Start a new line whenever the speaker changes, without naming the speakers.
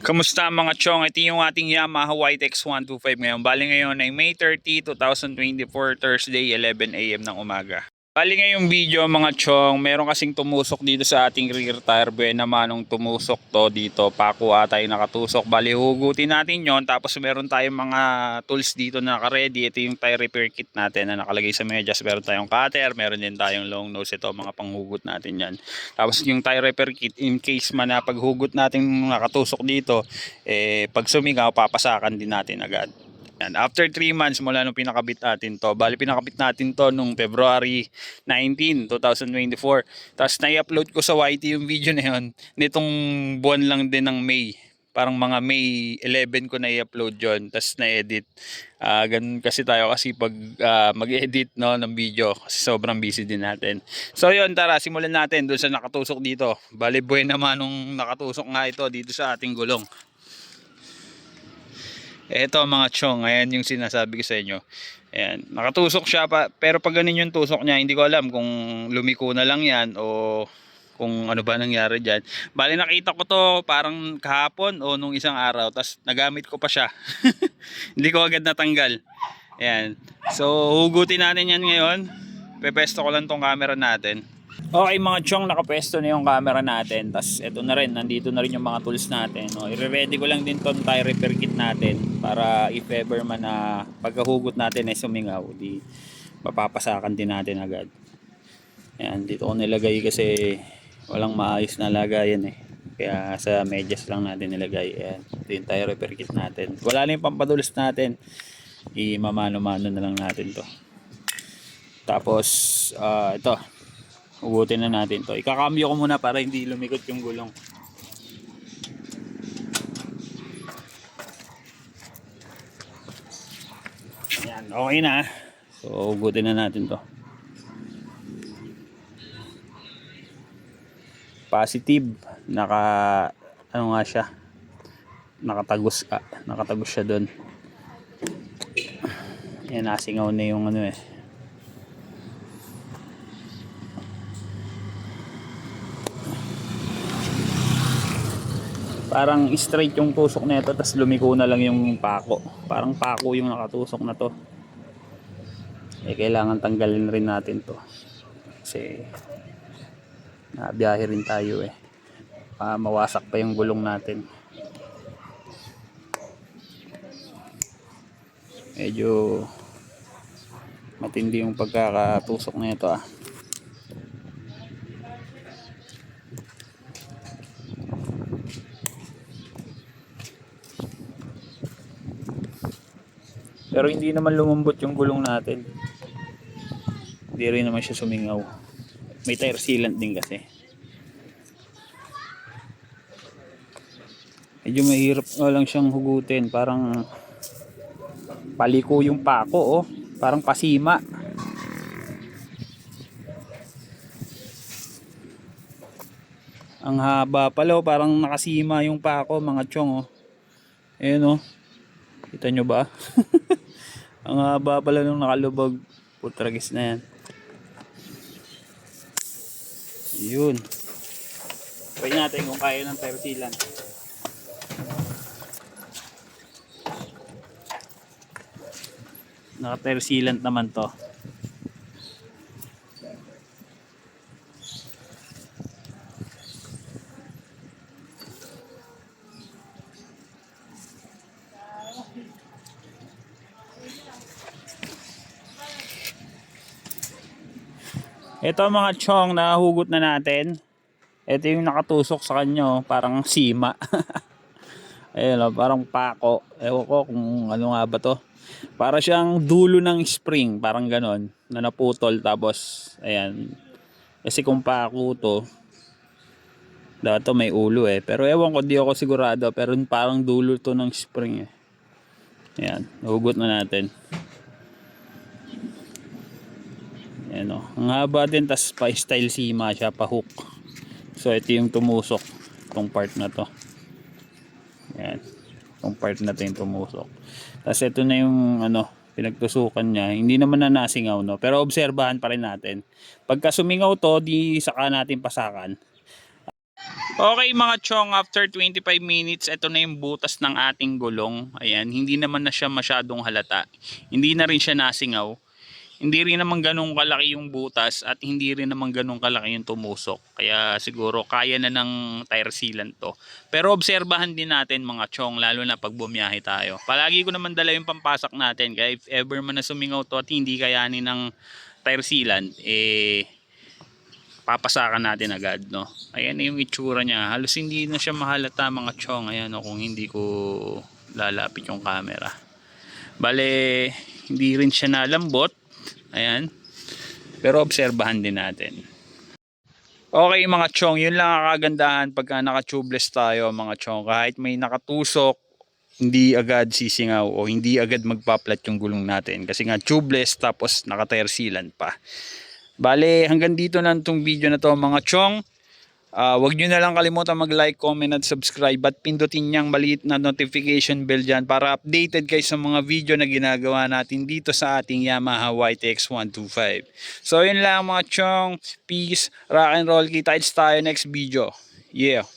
Kamusta mga chong? Ito yung ating Yamaha YTX 125 ngayon. Bali ngayon ay May 30, 2024, Thursday, 11 AM ng umaga. Bali ngayong video mga chong, meron kasing tumusok dito sa ating rear tire. Buena manong tumusok to dito. Paku ata yung nakatusok. Bali hugutin natin yon. Tapos meron tayong mga tools dito na naka-ready. Ito yung tire repair kit natin na nakalagay sa medyas. Meron tayong cutter, meron din tayong long nose. Ito mga panghugot natin yan. Tapos yung tire repair kit in case man na paghugot natin nakatusok dito, pag sumingaw papasakan din natin agad. Yan. After 3 months mula nung pinakabit natin to, bali pinakabit natin to nung February 19, 2024. Tapos na-upload ko sa YT yung video na yun nitong buwan lang din ng May. Parang mga May 11 ko na-upload yun. Tapos na-edit. Ganun kasi tayo kasi pag mag-edit no, ng video kasi sobrang busy din natin. So yun, tara simulan natin doon sa nakatusok dito. Bali buhay naman nung nakatusok nga ito dito sa ating gulong. Ito mga chong, ayan yung sinasabi ko sa inyo. Ayan, nakatusok siya pa, pero pag ganun yung tusok niya, hindi ko alam kung lumiko na lang yan o kung ano ba nangyari dyan. Bali nakita ko to parang kahapon o nung isang araw, tas nagamit ko pa siya. Hindi ko agad natanggal. Ayan, so hugutin natin yan ngayon. Pepesto ko lang tong camera natin. Okay mga chong, nakapesto na yung camera natin. Tapos eto na rin, nandito na rin yung mga tools natin. No? I-ready ko lang din tong tire repair kit natin para if ever man na pagkahugot natin ay sumingaw, di mapapasakan din natin agad. Ayan, dito ko nilagay kasi walang maayos na lagayan eh. Kaya sa medyas lang natin nilagay. Ayan, ito yung tire repair kit natin. Wala na yung pampadulos natin. I-mamano-mano na lang natin to. Tapos ito, hugutin na natin to. Ikakambyo ko muna para hindi lumikot yung gulong. Yan, okay na. So hugutin na natin to. Positive, ano nga siya, nakatagos siya doon. Yan, nasingaw na yung ano eh. Parang straight yung tusok na ito, tapos lumiko na lang yung pako. Parang pako yung nakatusok na to. Kailangan tanggalin rin natin to. Kasi nabiyahe rin tayo eh. Mawasak pa yung gulong natin. Medyo matindi yung pagkakatusok na ito ah. Pero hindi naman lumambot yung gulong natin. Hindi rin naman siya sumingaw. May tire sealant din kasi. Medyo mahirap lang siyang hugutin. Parang paliko yung pako oh. Parang pasima. Ang haba pala oh. Parang nakasima yung pako mga chong oh. Ayan oh. Kita nyo ba? Ang haba pala nung nakalubog. Putragis na yan. Yun. Try natin kung kaya ng tire sealant. Naka tire sealant naman to. Ito mga chong, nahugot na natin. Ito yung nakatusok sa kanya, parang sima. Ayun, parang pako. Ewan ko kung ano nga ba to. Para siyang dulo ng spring, parang ganon, na naputol. Tapos, ayan. Kasi kung pako to, dapat to may ulo eh. Pero ewan ko, di ako sigurado. Pero parang dulo to ng spring eh. Ayan, nahugot na natin. Ayan o, ang haba din, tas pa style sima siya, pa hook. So ito yung tumusok, itong part na to. Ayan, itong part na to yung tumusok. Tas ito na yung ano, pinagtusukan niya. Hindi naman na nasingaw no, pero obserbahan pa rin natin. Pagka sumingaw to, di saka natin pasakan. Okay mga chong, after 25 minutes, ito na yung butas ng ating gulong. Ayan, hindi naman na siya masyadong halata. Hindi na rin siya nasingaw. Hindi rin naman ganun kalaki yung butas at hindi rin naman ganun kalaki yung tumusok. Kaya siguro kaya na ng tire sealant to. Pero obserbahan din natin mga chong, lalo na pag bumiyahe tayo. Palagi ko naman dala yung pampasak natin. Kaya if ever man na sumingaw to at hindi kayanin ng tire sealant, papasakan natin agad, no. Ayan na yung itsura niya, halos hindi na siya mahalata mga chong. Ayan, no, kung hindi ko lalapit yung camera, bale hindi rin siya nalambot. Ayan, pero obserbahan din natin. Okay mga chong, yun lang ang kagandahan pagka naka tubeless tayo mga chong. Kahit may nakatusok, hindi agad sisingaw o hindi agad magpaplat yung gulong natin kasi nga tubeless tapos naka tire sealant pa. Bale, hanggang dito na itong video na to mga chong. Huwag nyo na lang kalimutan mag-like, comment at subscribe at pindutin niyang maliit na notification bell dyan para updated kayo sa mga video na ginagawa natin dito sa ating Yamaha YTX 125. So yun lang mga chong, peace, rock and roll, kita tayo next video. Yeah.